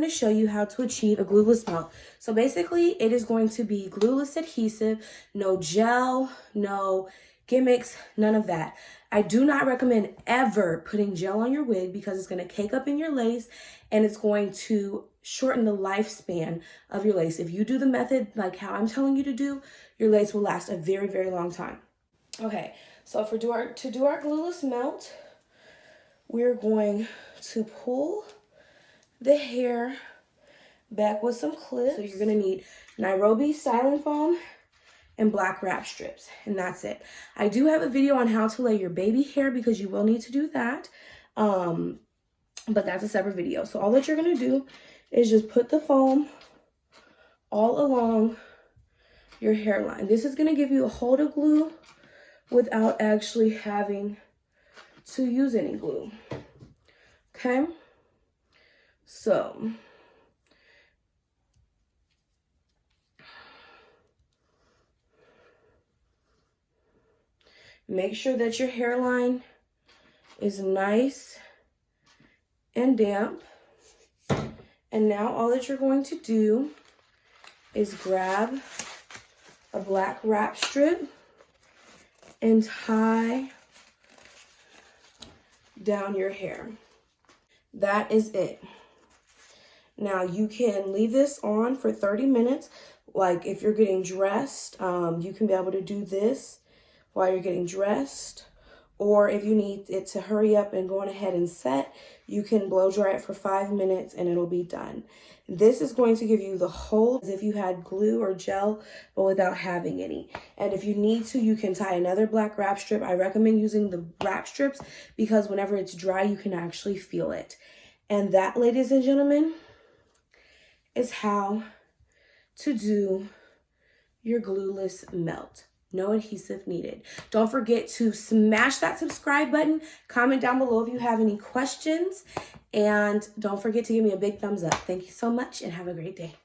to show you how to achieve a glueless melt. So basically, it is going to be glueless adhesive, no gel, no gimmicks, none of that. I do not recommend ever putting gel on your wig because it's going to cake up in your lace and it's going to shorten the lifespan of your lace. If you do the method like how I'm telling you to do, your lace will last a very, very long time. Okay, so to do our glueless melt, we're going to pull the hair back with some clips. So you're gonna need Nairobi styling foam and black wrap strips, and that's it. I do have a video on how to lay your baby hair because you will need to do that, but that's a separate video. So all that you're gonna do is just put the foam all along your hairline. This is gonna give you a hold of glue without actually having to use any glue. Okay, so make sure that your hairline is nice and damp. And now all that you're going to do is grab a black wrap strip and tie down your hair. That is it. Now you can leave this on for 30 minutes. Like if you're getting dressed, you can be able to do this while you're getting dressed. Or if you need it to hurry up and go on ahead and set, you can blow dry it for 5 minutes and it'll be done. This is going to give you the hold as if you had glue or gel, but without having any. And if you need to, you can tie another black wrap strip. I recommend using the wrap strips because whenever it's dry, you can actually feel it. And that, ladies and gentlemen, is how to do your glueless melt. No adhesive needed. Don't forget to smash that subscribe button. Comment down below if you have any questions. And don't forget to give me a big thumbs up. Thank you so much and have a great day.